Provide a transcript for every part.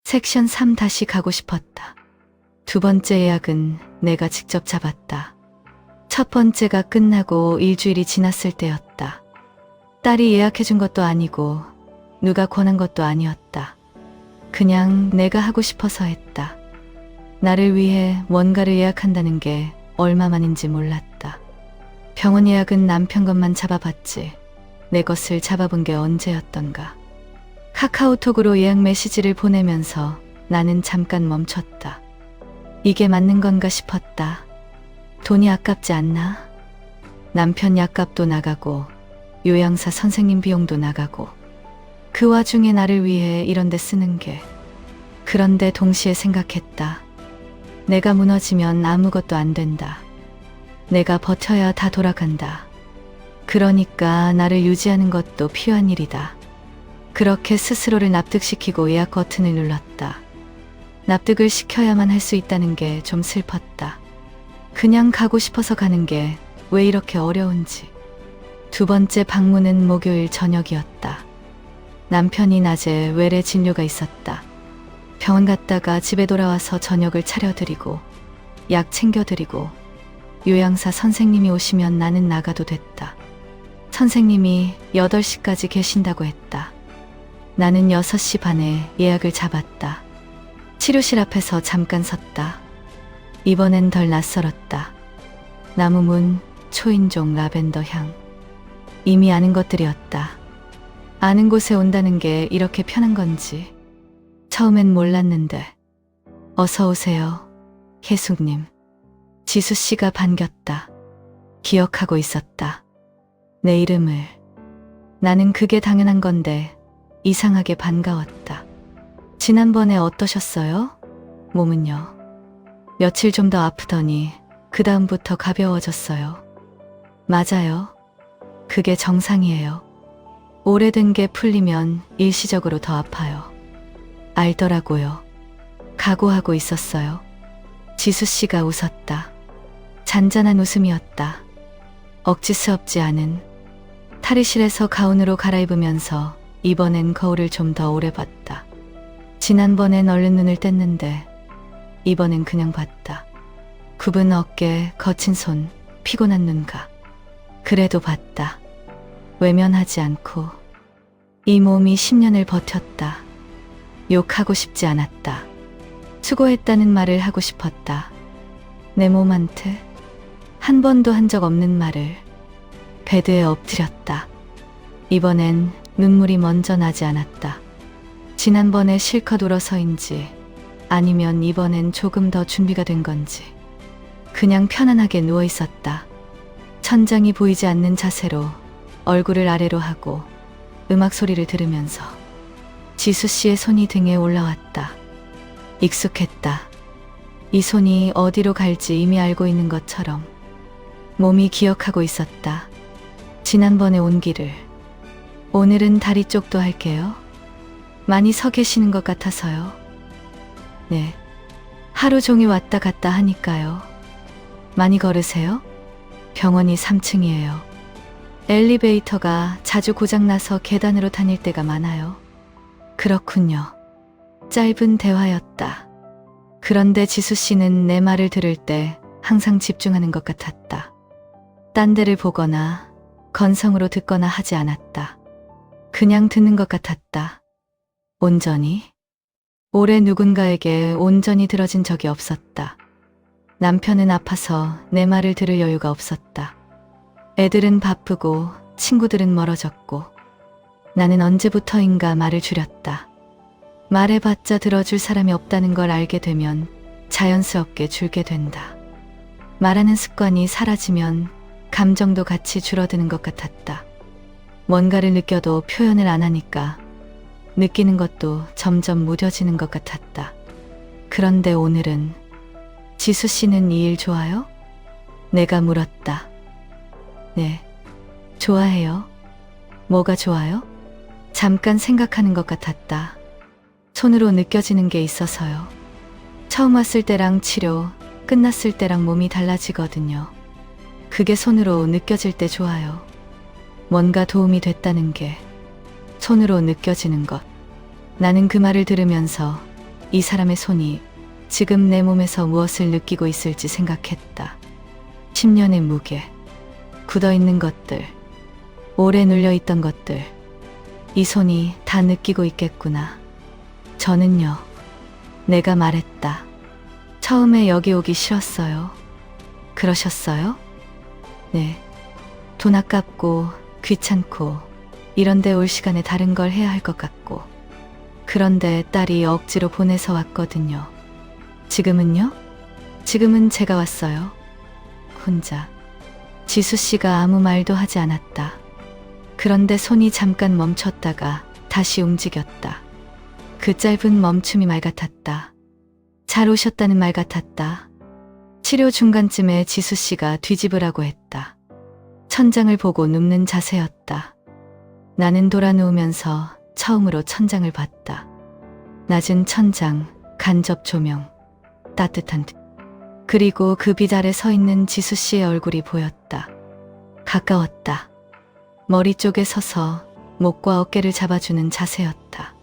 섹션 3 다시 가고 싶었다. 두 번째 예약은 내가 직접 잡았다. 첫 번째가 끝나고 일주일이 지났을 때였다. 딸이 예약해준 것도 아니고 누가 권한 것도 아니었다. 그냥 내가 하고 싶어서 했다. 나를 위해 뭔가를 예약한다는 게 얼마만인지 몰랐다. 병원 예약은 남편 것만 잡아봤지 내 것을 잡아본 게 언제였던가. 카카오톡으로 예약 메시지를 보내면서 나는 잠깐 멈췄다. 이게 맞는 건가 싶었다. 돈이 아깝지 않나? 남편 약값도 나가고 요양사 선생님 비용도 나가고 그 와중에 나를 위해 이런 데 쓰는 게. 그런데 동시에 생각했다. 내가 무너지면 아무것도 안 된다. 내가 버텨야 다 돌아간다. 그러니까 나를 유지하는 것도 필요한 일이다. 그렇게 스스로를 납득시키고 예약 버튼을 눌렀다. 납득을 시켜야만 할 수 있다는 게 좀 슬펐다. 그냥 가고 싶어서 가는 게 왜 이렇게 어려운지. 두 번째 방문은 목요일 저녁이었다. 남편이 낮에 외래 진료가 있었다. 병원 갔다가 집에 돌아와서 저녁을 차려드리고 약 챙겨드리고 요양사 선생님이 오시면 나는 나가도 됐다. 선생님이 8시까지 계신다고 했다. 나는 6시 반에 예약을 잡았다. 치료실 앞에서 잠깐 섰다. 이번엔 덜 낯설었다. 나무문, 초인종, 라벤더 향. 이미 아는 것들이었다. 아는 곳에 온다는 게 이렇게 편한 건지 처음엔 몰랐는데. 어서 오세요, 혜숙님. 지수 씨가 반겼다. 기억하고 있었다. 내 이름을. 나는 그게 당연한 건데 이상하게 반가웠다. 지난번에 어떠셨어요? 몸은요? 며칠 좀 더 아프더니 그 다음부터 가벼워졌어요. 맞아요. 그게 정상이에요. 오래된 게 풀리면 일시적으로 더 아파요. 알더라고요. 각오하고 있었어요. 지수 씨가 웃었다. 잔잔한 웃음이었다. 억지스럽지 않은. 탈의실에서 가운으로 갈아입으면서 이번엔 거울을 좀 더 오래 봤다. 지난번엔 얼른 눈을 뗐는데 이번엔 그냥 봤다. 굽은 어깨, 거친 손, 피곤한 눈가. 그래도 봤다. 외면하지 않고. 이 몸이 10년을 버텼다. 욕하고 싶지 않았다. 수고했다는 말을 하고 싶었다. 내 몸한테 한 번도 한 적 없는 말을. 베드에 엎드렸다. 이번엔 눈물이 먼저 나지 않았다. 지난번에 실컷 울어서인지 아니면 이번엔 조금 더 준비가 된 건지 그냥 편안하게 누워 있었다. 천장이 보이지 않는 자세로 얼굴을 아래로 하고 음악 소리를 들으면서. 지수 씨의 손이 등에 올라왔다. 익숙했다. 이 손이 어디로 갈지 이미 알고 있는 것처럼 몸이 기억하고 있었다. 지난번에 온 길을. 오늘은 다리 쪽도 할게요. 많이 서 계시는 것 같아서요. 네. 하루 종일 왔다 갔다 하니까요. 많이 걸으세요? 병원이 3층이에요. 엘리베이터가 자주 고장나서 계단으로 다닐 때가 많아요. 그렇군요. 짧은 대화였다. 그런데 지수 씨는 내 말을 들을 때 항상 집중하는 것 같았다. 딴 데를 보거나 건성으로 듣거나 하지 않았다. 그냥 듣는 것 같았다. 온전히. 오래 누군가에게 온전히 들어진 적이 없었다. 남편은 아파서 내 말을 들을 여유가 없었다. 애들은 바쁘고 친구들은 멀어졌고 나는 언제부터인가 말을 줄였다. 말해봤자 들어줄 사람이 없다는 걸 알게 되면 자연스럽게 줄게 된다. 말하는 습관이 사라지면 감정도 같이 줄어드는 것 같았다. 뭔가를 느껴도 표현을 안 하니까 느끼는 것도 점점 무뎌지는 것 같았다. 그런데 오늘은 지수 씨는 이 일 좋아요? 내가 물었다. 네, 좋아해요. 뭐가 좋아요? 잠깐 생각하는 것 같았다. 손으로 느껴지는 게 있어서요. 처음 왔을 때랑 치료, 끝났을 때랑 몸이 달라지거든요. 그게 손으로 느껴질 때 좋아요. 뭔가 도움이 됐다는 게 손으로 느껴지는 것. 나는 그 말을 들으면서 이 사람의 손이 지금 내 몸에서 무엇을 느끼고 있을지 생각했다. 10년의 무게, 굳어있는 것들, 오래 눌려있던 것들, 이 손이 다 느끼고 있겠구나. 저는요, 내가 말했다. 처음에 여기 오기 싫었어요. 그러셨어요? 네. 돈 아깝고 귀찮고 이런데 올 시간에 다른 걸 해야 할 것 같고. 그런데 딸이 억지로 보내서 왔거든요. 지금은요? 지금은 제가 왔어요. 혼자. 지수 씨가 아무 말도 하지 않았다. 그런데 손이 잠깐 멈췄다가 다시 움직였다. 그 짧은 멈춤이 말 같았다. 잘 오셨다는 말 같았다. 치료 중간쯤에 지수 씨가 뒤집으라고 했다. 천장을 보고 눕는 자세였다. 나는 돌아 누우면서 처음으로 천장을 봤다. 낮은 천장, 간접 조명, 따뜻한 듯. 그리고 그 빛 아래 서 있는 지수 씨의 얼굴이 보였다. 가까웠다. 머리 쪽에 서서 목과 어깨를 잡아주는 자세였다.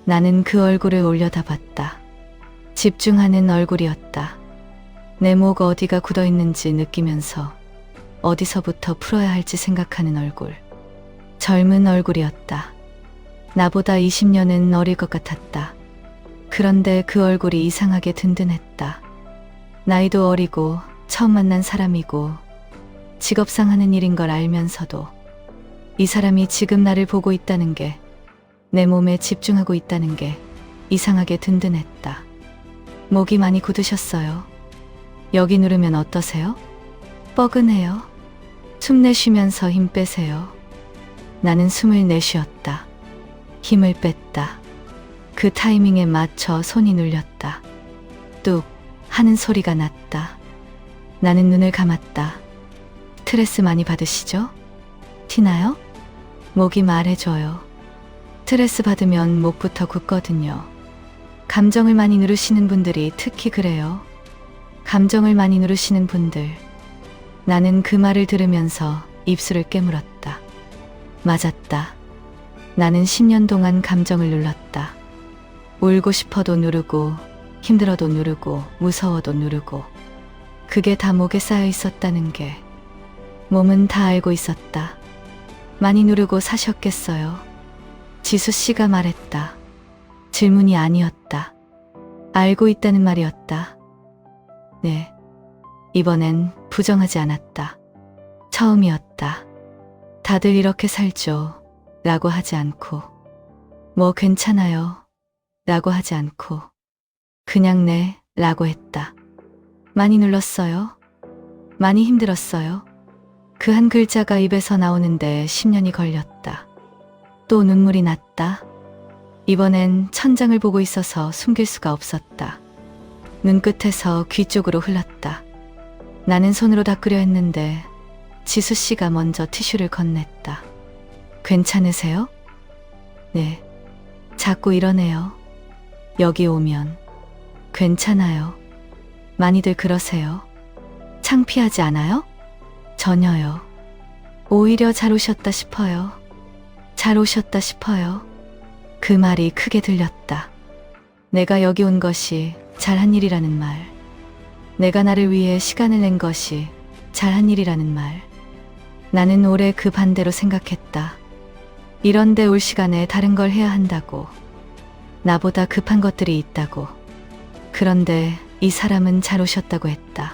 나는 그 얼굴을 올려다봤다. 집중하는 얼굴이었다. 내 목 어디가 굳어 있는지 느끼면서 어디서부터 풀어야 할지 생각하는 얼굴. 젊은 얼굴이었다. 나보다 20년은 어릴 것 같았다. 그런데 그 얼굴이 이상하게 든든했다. 나이도 어리고 처음 만난 사람이고 직업상 하는 일인 걸 알면서도 이 사람이 지금 나를 보고 있다는 게, 내 몸에 집중하고 있다는 게 이상하게 든든했다. 목이 많이 굳으셨어요. 여기 누르면 어떠세요? 뻐근해요. 숨 내쉬면서 힘 빼세요. 나는 숨을 내쉬었다. 힘을 뺐다. 그 타이밍에 맞춰 손이 눌렸다. 뚝 하는 소리가 났다. 나는 눈을 감았다. 스트레스 많이 받으시죠? 티나요? 목이 말해줘요. 스트레스 받으면 목부터 굳거든요. 감정을 많이 누르시는 분들이 특히 그래요. 감정을 많이 누르시는 분들. 나는 그 말을 들으면서 입술을 깨물었다. 맞았다. 나는 10년 동안 감정을 눌렀다. 울고 싶어도 누르고, 힘들어도 누르고, 무서워도 누르고. 그게 다 목에 쌓여 있었다는 게 몸은 다 알고 있었다. 많이 누르고 사셨겠어요. 지수 씨가 말했다. 질문이 아니었다. 알고 있다는 말이었다. 네. 이번엔 부정하지 않았다. 처음이었다. 다들 이렇게 살죠. 라고 하지 않고, 뭐 괜찮아요. 라고 하지 않고, 그냥 네. 라고 했다. 많이 눌렀어요. 많이 힘들었어요. 그 한 글자가 입에서 나오는데 10년이 걸렸다. 또 눈물이 났다. 이번엔 천장을 보고 있어서 숨길 수가 없었다. 눈끝에서 귀 쪽으로 흘렀다. 나는 손으로 닦으려 했는데 지수 씨가 먼저 티슈를 건넸다. 괜찮으세요? 네. 자꾸 이러네요. 여기 오면. 괜찮아요. 많이들 그러세요. 창피하지 않아요? 전혀요. 오히려 잘 오셨다 싶어요. 잘 오셨다 싶어요. 그 말이 크게 들렸다. 내가 여기 온 것이 잘한 일이라는 말. 내가 나를 위해 시간을 낸 것이 잘한 일이라는 말. 나는 올해 그 반대로 생각했다. 이런데 올 시간에 다른 걸 해야 한다고. 나보다 급한 것들이 있다고. 그런데 이 사람은 잘 오셨다고 했다.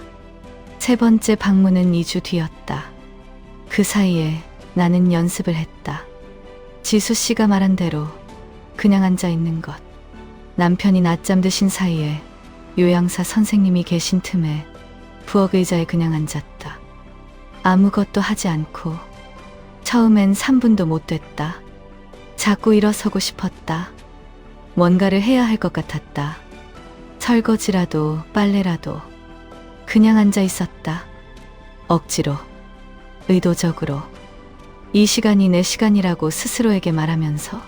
세 번째 방문은 2주 뒤였다. 그 사이에 나는 연습을 했다. 지수 씨가 말한 대로 그냥 앉아 있는 것. 남편이 낮잠 드신 사이에 요양사 선생님이 계신 틈에 부엌 의자에 그냥 앉았다. 아무것도 하지 않고. 처음엔 3분도 못 됐다. 자꾸 일어서고 싶었다. 뭔가를 해야 할 것 같았다. 설거지라도 빨래라도. 그냥 앉아 있었다. 억지로, 의도적으로. 이 시간이 내 시간이라고 스스로에게 말하면서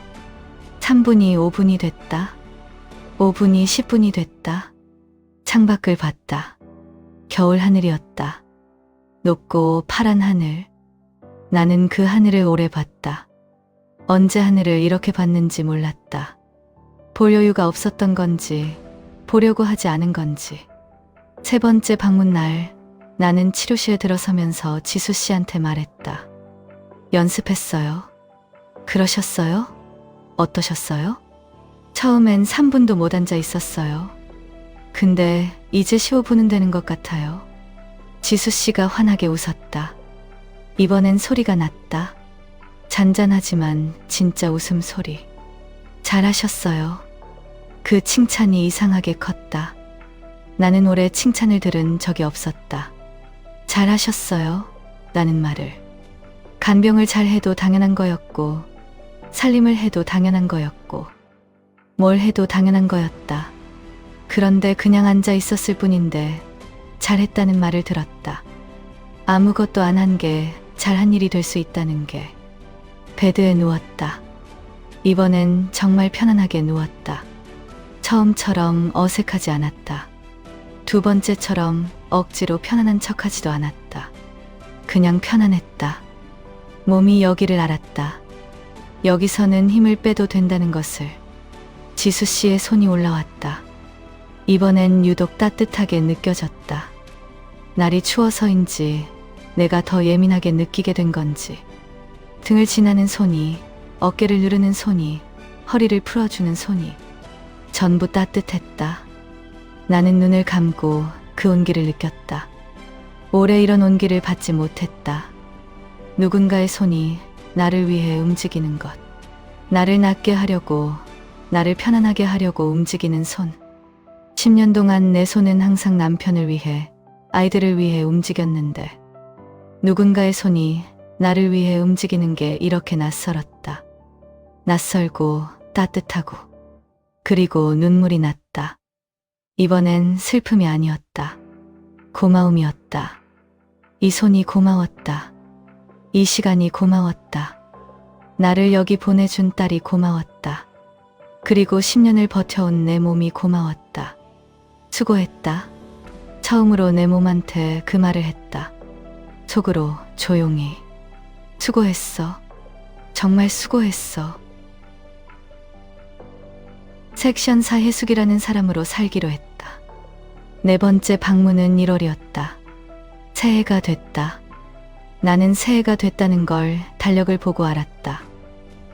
3분이 5분이 됐다. 5분이 10분이 됐다. 창밖을 봤다. 겨울 하늘이었다. 높고 파란 하늘. 나는 그 하늘을 오래 봤다. 언제 하늘을 이렇게 봤는지 몰랐다. 볼 여유가 없었던 건지, 보려고 하지 않은 건지. 세 번째 방문 날, 나는 치료실에 들어서면서 지수 씨한테 말했다. 연습했어요. 그러셨어요? 어떠셨어요? 처음엔 3분도 못 앉아 있었어요. 근데 이제 15분은 되는 것 같아요. 지수 씨가 환하게 웃었다. 이번엔 소리가 났다. 잔잔하지만 진짜 웃음소리. 잘하셨어요. 그 칭찬이 이상하게 컸다. 나는 오래 칭찬을 들은 적이 없었다. 잘하셨어요. 라는 말을. 간병을 잘해도 당연한 거였고, 살림을 해도 당연한 거였고, 뭘 해도 당연한 거였다. 그런데 그냥 앉아 있었을 뿐인데 잘했다는 말을 들었다. 아무것도 안 한 게 잘한 일이 될 수 있다는 게. 베드에 누웠다. 이번엔 정말 편안하게 누웠다. 처음처럼 어색하지 않았다. 두 번째처럼 억지로 편안한 척하지도 않았다. 그냥 편안했다. 몸이 여기를 알았다. 여기서는 힘을 빼도 된다는 것을. 지수 씨의 손이 올라왔다. 이번엔 유독 따뜻하게 느껴졌다. 날이 추워서인지 내가 더 예민하게 느끼게 된 건지. 등을 지나는 손이, 어깨를 누르는 손이, 허리를 풀어주는 손이 전부 따뜻했다. 나는 눈을 감고 그 온기를 느꼈다. 오래 이런 온기를 받지 못했다. 누군가의 손이 나를 위해 움직이는 것. 나를 낫게 하려고, 나를 편안하게 하려고 움직이는 손. 10년 동안 내 손은 항상 남편을 위해, 아이들을 위해 움직였는데 누군가의 손이 나를 위해 움직이는 게 이렇게 낯설었다. 낯설고 따뜻하고, 그리고 눈물이 났다. 이번엔 슬픔이 아니었다. 고마움이었다. 이 손이 고마웠다. 이 시간이 고마웠다. 나를 여기 보내준 딸이 고마웠다. 그리고 10년을 버텨온 내 몸이 고마웠다. 수고했다. 처음으로 내 몸한테 그 말을 했다. 속으로 조용히. 수고했어. 정말 수고했어. 섹션 4 해숙이라는 사람으로 살기로 했다. 네 번째 방문은 1월이었다. 새해가 됐다. 나는 새해가 됐다는 걸 달력을 보고 알았다.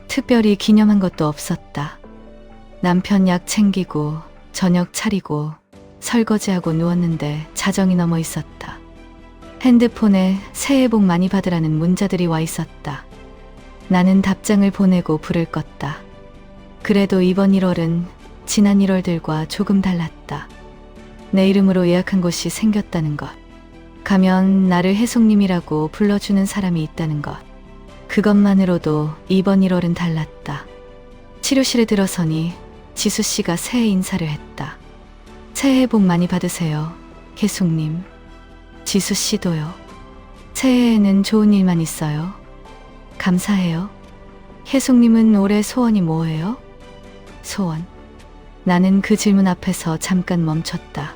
특별히 기념한 것도 없었다. 남편 약 챙기고 저녁 차리고 설거지하고 누웠는데 자정이 넘어 있었다. 핸드폰에 새해 복 많이 받으라는 문자들이 와 있었다. 나는 답장을 보내고 불을 껐다. 그래도 이번 1월은 지난 1월들과 조금 달랐다. 내 이름으로 예약한 곳이 생겼다는 것. 가면 나를 혜숙님이라고 불러주는 사람이 있다는 것. 그것만으로도 이번 1월은 달랐다. 치료실에 들어서니 지수 씨가 새해 인사를 했다. 새해 복 많이 받으세요, 혜숙님. 지수 씨도요. 새해에는 좋은 일만 있어요. 감사해요. 혜숙님은 올해 소원이 뭐예요? 소원. 나는 그 질문 앞에서 잠깐 멈췄다.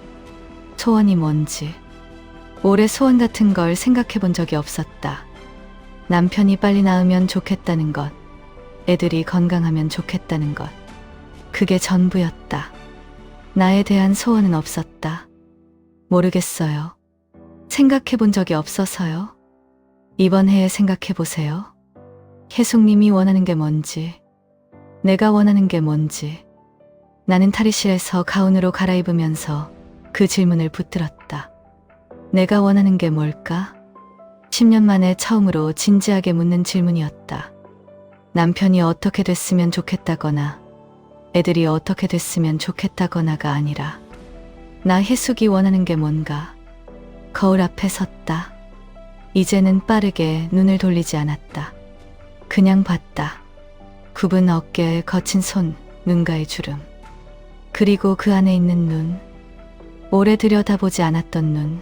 소원이 뭔지. 올해 소원 같은 걸 생각해 본 적이 없었다. 남편이 빨리 나으면 좋겠다는 것. 애들이 건강하면 좋겠다는 것. 그게 전부였다. 나에 대한 소원은 없었다. 모르겠어요. 생각해 본 적이 없어서요. 이번 해에 생각해 보세요. 혜숙님이 원하는 게 뭔지, 내가 원하는 게 뭔지. 나는 탈의실에서 가운으로 갈아입으면서 그 질문을 붙들었다. 내가 원하는 게 뭘까? 10년 만에 처음으로 진지하게 묻는 질문이었다. 남편이 어떻게 됐으면 좋겠다거나 애들이 어떻게 됐으면 좋겠다거나가 아니라 나 혜숙이 원하는 게 뭔가. 거울 앞에 섰다. 이제는 빠르게 눈을 돌리지 않았다. 그냥 봤다. 굽은 어깨, 거친 손, 눈가의 주름. 그리고 그 안에 있는 눈. 오래 들여다보지 않았던 눈.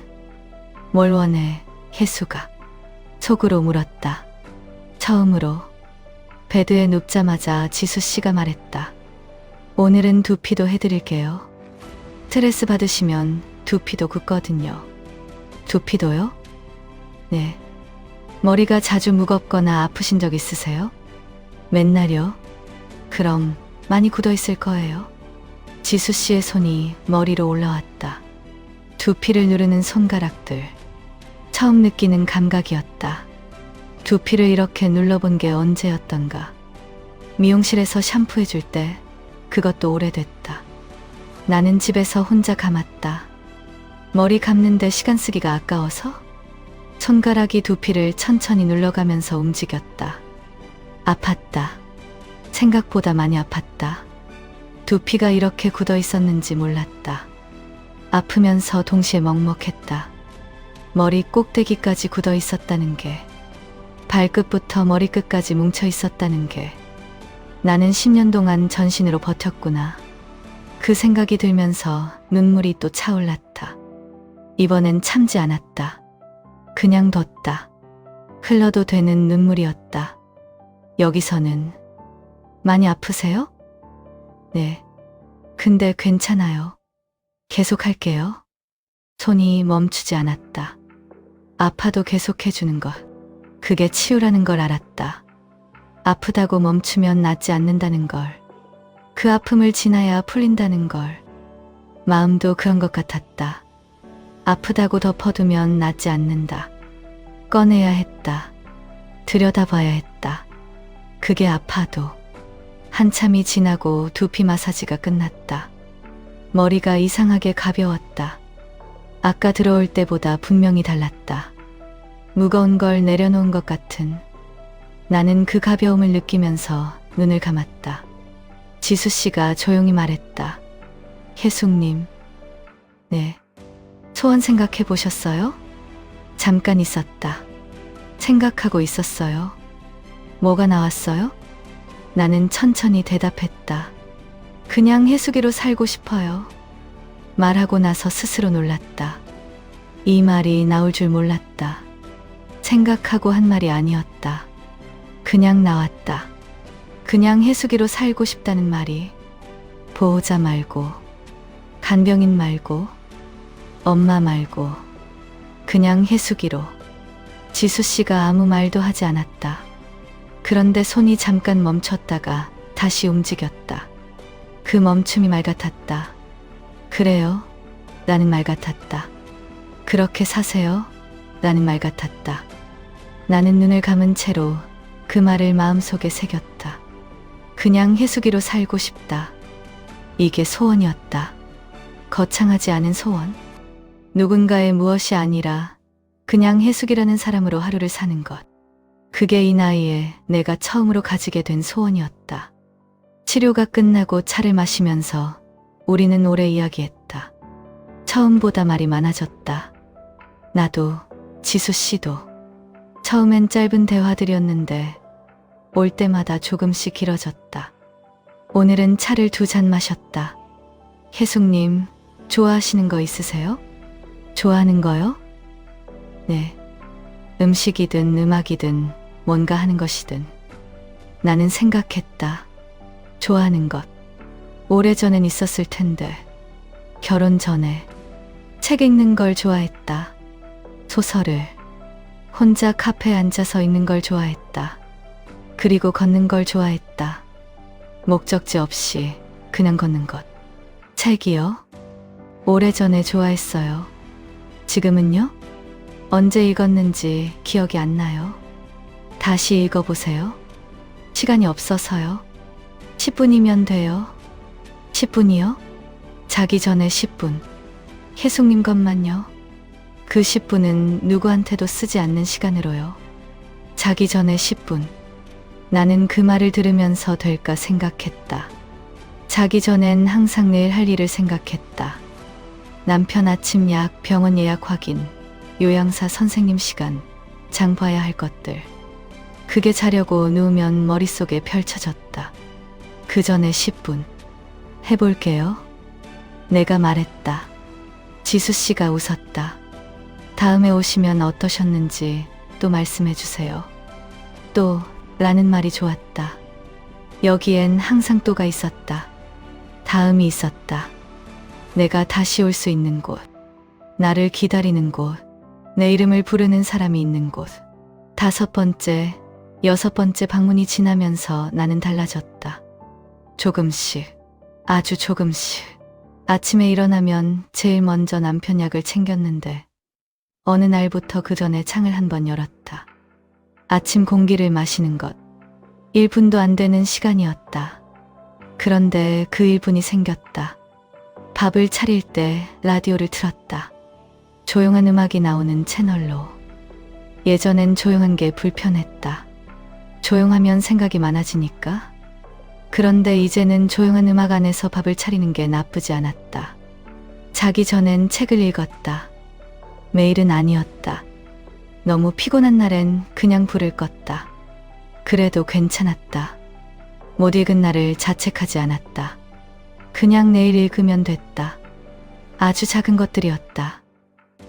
뭘 원해, 혜수가? 속으로 물었다. 처음으로. 베드에 눕자마자 지수 씨가 말했다. 오늘은 두피도 해드릴게요. 스트레스 받으시면 두피도 굳거든요. 두피도요? 네. 머리가 자주 무겁거나 아프신 적 있으세요? 맨날요? 그럼 많이 굳어 있을 거예요. 지수 씨의 손이 머리로 올라왔다. 두피를 누르는 손가락들. 처음 느끼는 감각이었다. 두피를 이렇게 눌러본 게 언제였던가. 미용실에서 샴푸해줄 때, 그것도 오래됐다. 나는 집에서 혼자 감았다. 머리 감는데 시간 쓰기가 아까워서? 손가락이 두피를 천천히 눌러가면서 움직였다. 아팠다. 생각보다 많이 아팠다. 두피가 이렇게 굳어 있었는지 몰랐다. 아프면서 동시에 먹먹했다. 머리 꼭대기까지 굳어 있었다는 게, 발끝부터 머리끝까지 뭉쳐 있었다는 게, 나는 10년 동안 전신으로 버텼구나. 그 생각이 들면서 눈물이 또 차올랐다. 이번엔 참지 않았다. 그냥 뒀다. 흘러도 되는 눈물이었다. 여기서는 많이 아프세요? 네. 근데 괜찮아요. 계속할게요. 손이 멈추지 않았다. 아파도 계속해주는 것. 그게 치유라는 걸 알았다. 아프다고 멈추면 낫지 않는다는 걸. 그 아픔을 지나야 풀린다는 걸. 마음도 그런 것 같았다. 아프다고 덮어두면 낫지 않는다. 꺼내야 했다. 들여다봐야 했다. 그게 아파도. 한참이 지나고 두피 마사지가 끝났다. 머리가 이상하게 가벼웠다. 아까 들어올 때보다 분명히 달랐다. 무거운 걸 내려놓은 것 같은. 나는 그 가벼움을 느끼면서 눈을 감았다. 지수 씨가 조용히 말했다. 혜숙님. 네. 소원 생각해 보셨어요? 잠깐 있었다. 생각하고 있었어요. 뭐가 나왔어요? 나는 천천히 대답했다. 그냥 혜숙이로 살고 싶어요. 말하고 나서 스스로 놀랐다. 이 말이 나올 줄 몰랐다. 생각하고 한 말이 아니었다. 그냥 나왔다. 그냥 혜숙이로 살고 싶다는 말이. 보호자 말고, 간병인 말고, 엄마 말고, 그냥 혜숙이로. 지수 씨가 아무 말도 하지 않았다. 그런데 손이 잠깐 멈췄다가 다시 움직였다. 그 멈춤이 말 같았다. 그래요? 라는 말 같았다. 그렇게 사세요? 라는 말 같았다. 나는 눈을 감은 채로 그 말을 마음속에 새겼다. 그냥 혜숙이로 살고 싶다. 이게 소원이었다. 거창하지 않은 소원. 누군가의 무엇이 아니라 그냥 혜숙이라는 사람으로 하루를 사는 것. 그게 이 나이에 내가 처음으로 가지게 된 소원이었다. 치료가 끝나고 차를 마시면서 우리는 오래 이야기했다. 처음보다 말이 많아졌다. 나도, 지수 씨도. 처음엔 짧은 대화들이었는데 올 때마다 조금씩 길어졌다. 오늘은 차를 2잔 마셨다. 혜숙님, 좋아하시는 거 있으세요? 좋아하는 거요? 네. 음식이든 음악이든 뭔가 하는 것이든. 나는 생각했다. 좋아하는 것. 오래전엔 있었을 텐데. 결혼 전에 책 읽는 걸 좋아했다. 소설을. 혼자 카페에 앉아서 읽는 걸 좋아했다. 그리고 걷는 걸 좋아했다. 목적지 없이 그냥 걷는 것. 책이요? 오래전에 좋아했어요. 지금은요? 언제 읽었는지 기억이 안 나요. 다시 읽어보세요. 시간이 없어서요. 10분이면 돼요. 10분이요? 자기 전에 10분. 혜숙님 것만요. 그 10분은 누구한테도 쓰지 않는 시간으로요. 자기 전에 10분. 나는 그 말을 들으면서 될까 생각했다. 자기 전엔 항상 내일 할 일을 생각했다. 남편 아침 약, 병원 예약 확인, 요양사 선생님 시간, 장 봐야 할 것들. 그게 자려고 누우면 머릿속에 펼쳐졌다. 그 전에 10분. 해볼게요. 내가 말했다. 지수 씨가 웃었다. 다음에 오시면 어떠셨는지 또 말씀해 주세요. 또 라는 말이 좋았다. 여기엔 항상 또가 있었다. 다음이 있었다. 내가 다시 올 수 있는 곳. 나를 기다리는 곳. 내 이름을 부르는 사람이 있는 곳. 5번째, 6번째 방문이 지나면서 나는 달라졌다. 조금씩, 아주 조금씩. 아침에 일어나면 제일 먼저 남편 약을 챙겼는데 어느 날부터 그 전에 창을 한 번 열었다. 아침 공기를 마시는 것. 1분도 안 되는 시간이었다. 그런데 그 1분이 생겼다. 밥을 차릴 때 라디오를 틀었다. 조용한 음악이 나오는 채널로. 예전엔 조용한 게 불편했다. 조용하면 생각이 많아지니까. 그런데 이제는 조용한 음악 안에서 밥을 차리는 게 나쁘지 않았다. 자기 전엔 책을 읽었다. 매일은 아니었다. 너무 피곤한 날엔 그냥 불을 껐다. 그래도 괜찮았다. 못 읽은 날을 자책하지 않았다. 그냥 내일 읽으면 됐다. 아주 작은 것들이었다.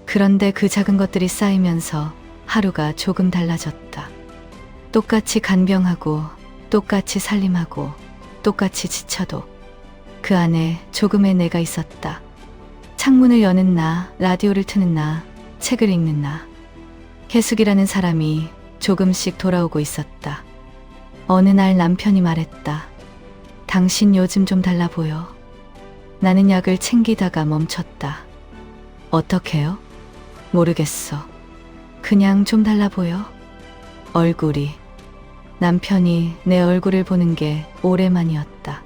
그런데 그 작은 것들이 쌓이면서 하루가 조금 달라졌다. 똑같이 간병하고, 똑같이 살림하고, 똑같이 지쳐도 그 안에 조금의 내가 있었다. 창문을 여는 나, 라디오를 트는 나, 책을 읽는 나. 혜숙이라는 사람이 조금씩 돌아오고 있었다. 어느 날 남편이 말했다. 당신 요즘 좀 달라 보여. 나는 약을 챙기다가 멈췄다. 어떡해요? 모르겠어. 그냥 좀 달라 보여. 얼굴이. 남편이 내 얼굴을 보는 게 오래만이었다.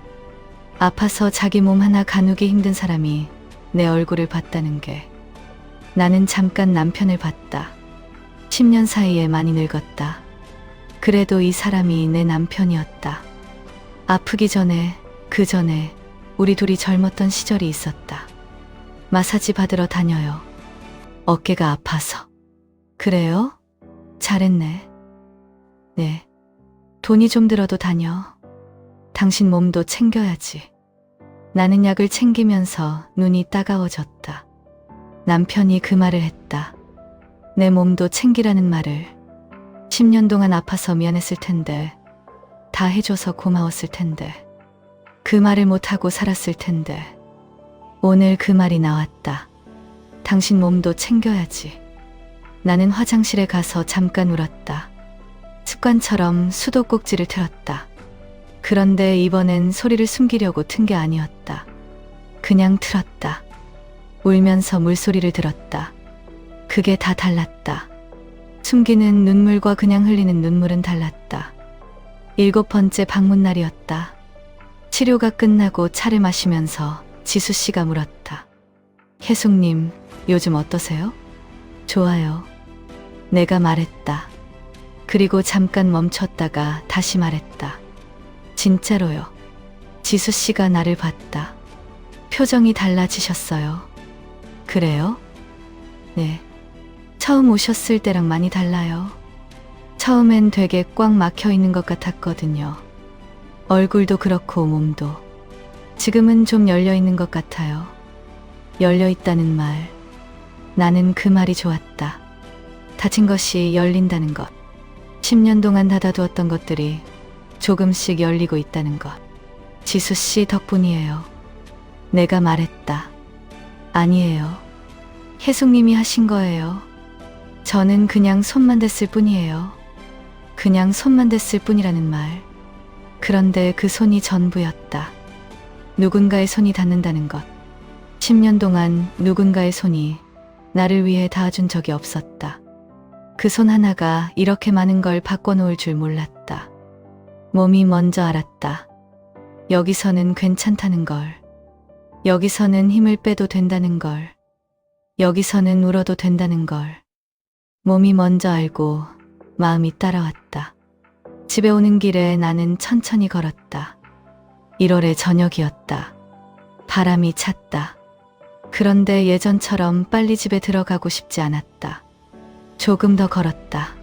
아파서 자기 몸 하나 가누기 힘든 사람이 내 얼굴을 봤다는 게. 나는 잠깐 남편을 봤다. 10년 사이에 많이 늙었다. 그래도 이 사람이 내 남편이었다. 아프기 전에, 그 전에 우리 둘이 젊었던 시절이 있었다. 마사지 받으러 다녀요. 어깨가 아파서. 그래요? 잘했네. 네. 돈이 좀 들어도 다녀. 당신 몸도 챙겨야지. 나는 약을 챙기면서 눈이 따가워졌다. 남편이 그 말을 했다. 내 몸도 챙기라는 말을. 10년 동안 아파서 미안했을 텐데, 다 해줘서 고마웠을 텐데, 그 말을 못하고 살았을 텐데, 오늘 그 말이 나왔다. 당신 몸도 챙겨야지. 나는 화장실에 가서 잠깐 울었다. 습관처럼 수도꼭지를 틀었다. 그런데 이번엔 소리를 숨기려고 튼 게 아니었다. 그냥 틀었다. 울면서 물소리를 들었다. 그게 다 달랐다. 숨기는 눈물과 그냥 흘리는 눈물은 달랐다. 7번째 방문날이었다. 치료가 끝나고 차를 마시면서 지수 씨가 물었다. 혜숙님, 요즘 어떠세요? 좋아요. 내가 말했다. 그리고 잠깐 멈췄다가 다시 말했다. 진짜로요. 지수 씨가 나를 봤다. 표정이 달라지셨어요. 그래요? 네. 처음 오셨을 때랑 많이 달라요. 처음엔 되게 꽉 막혀 있는 것 같았거든요. 얼굴도 그렇고 몸도. 지금은 좀 열려 있는 것 같아요. 열려 있다는 말. 나는 그 말이 좋았다. 닫힌 것이 열린다는 것. 10년 동안 닫아두었던 것들이 조금씩 열리고 있다는 것. 지수 씨 덕분이에요. 내가 말했다. 아니에요. 혜숙님이 하신 거예요. 저는 그냥 손만 댔을 뿐이에요. 그냥 손만 댔을 뿐이라는 말. 그런데 그 손이 전부였다. 누군가의 손이 닿는다는 것. 10년 동안 누군가의 손이 나를 위해 닿아준 적이 없었다. 그 손 하나가 이렇게 많은 걸 바꿔놓을 줄 몰랐다. 몸이 먼저 알았다. 여기서는 괜찮다는 걸. 여기서는 힘을 빼도 된다는 걸. 여기서는 울어도 된다는 걸. 몸이 먼저 알고 마음이 따라왔다. 집에 오는 길에 나는 천천히 걸었다. 1월의 저녁이었다. 바람이 찼다. 그런데 예전처럼 빨리 집에 들어가고 싶지 않았다. 조금 더 걸었다.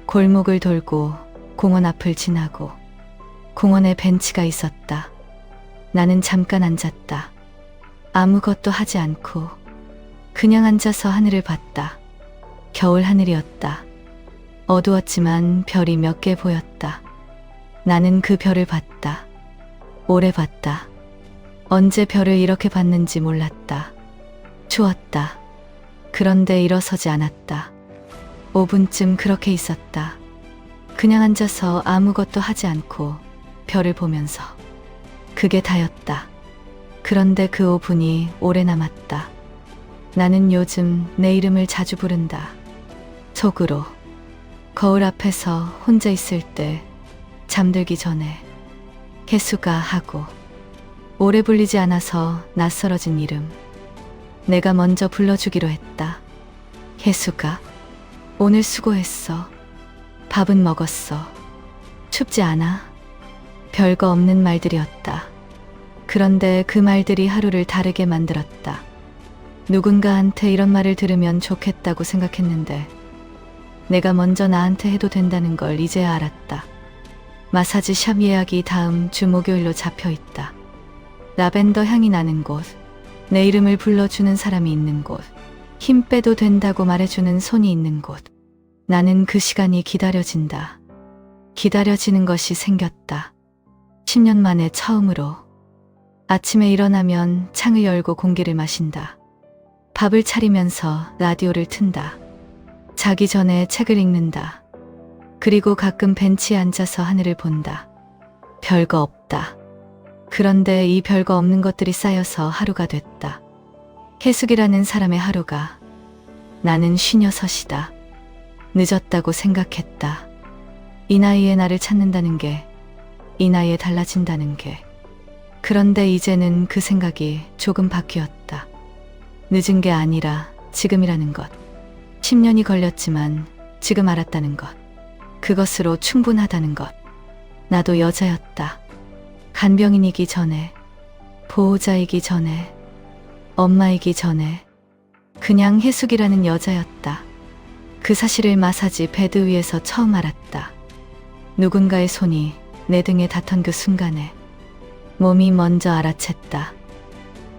골목을 돌고 공원 앞을 지나고 공원에 벤치가 있었다. 나는 잠깐 앉았다. 아무것도 하지 않고 그냥 앉아서 하늘을 봤다. 겨울 하늘이었다. 어두웠지만 별이 몇 개 보였다. 나는 그 별을 봤다. 오래 봤다. 언제 별을 이렇게 봤는지 몰랐다. 추웠다. 그런데 일어서지 않았다. 5분쯤 그렇게 있었다. 그냥 앉아서 아무것도 하지 않고 별을 보면서. 그게 다였다. 그런데 그 5분이 오래 남았다. 나는 요즘 내 이름을 자주 부른다. 속으로. 거울 앞에서 혼자 있을 때, 잠들기 전에. 혜수가 하고. 오래 불리지 않아서 낯설어진 이름. 내가 먼저 불러주기로 했다. 혜수가. 오늘 수고했어. 밥은 먹었어. 춥지 않아? 별거 없는 말들이었다. 그런데 그 말들이 하루를 다르게 만들었다. 누군가한테 이런 말을 들으면 좋겠다고 생각했는데 내가 먼저 나한테 해도 된다는 걸 이제야 알았다. 마사지 샵 예약이 다음 주 목요일로 잡혀 있다. 라벤더 향이 나는 곳, 내 이름을 불러주는 사람이 있는 곳, 힘 빼도 된다고 말해주는 손이 있는 곳. 나는 그 시간이 기다려진다. 기다려지는 것이 생겼다. 10년 만에 처음으로. 아침에 일어나면 창을 열고 공기를 마신다. 밥을 차리면서 라디오를 튼다. 자기 전에 책을 읽는다. 그리고 가끔 벤치에 앉아서 하늘을 본다. 별거 없다. 그런데 이 별거 없는 것들이 쌓여서 하루가 됐다. 혜숙이라는 사람의 하루가. 나는 56이다. 늦었다고 생각했다. 이 나이에 나를 찾는다는 게, 이 나이에 달라진다는 게. 그런데 이제는 그 생각이 조금 바뀌었다. 늦은 게 아니라 지금이라는 것. 10년이 걸렸지만 지금 알았다는 것. 그것으로 충분하다는 것. 나도 여자였다. 간병인이기 전에, 보호자이기 전에, 엄마이기 전에 그냥 혜숙이라는 여자였다. 그 사실을 마사지 베드 위에서 처음 알았다. 누군가의 손이 내 등에 닿던 그 순간에 몸이 먼저 알아챘다.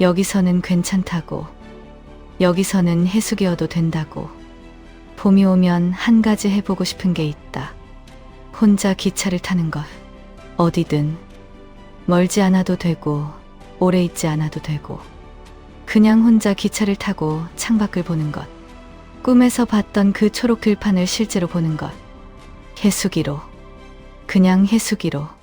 여기서는 괜찮다고. 여기서는 혜숙이어도 된다고. 봄이 오면 한 가지 해보고 싶은 게 있다. 혼자 기차를 타는 것. 어디든. 멀지 않아도 되고 오래 있지 않아도 되고 그냥 혼자 기차를 타고 창밖을 보는 것. 꿈에서 봤던 그 초록 들판을 실제로 보는 것. 혜숙이로. 그냥 혜숙이로.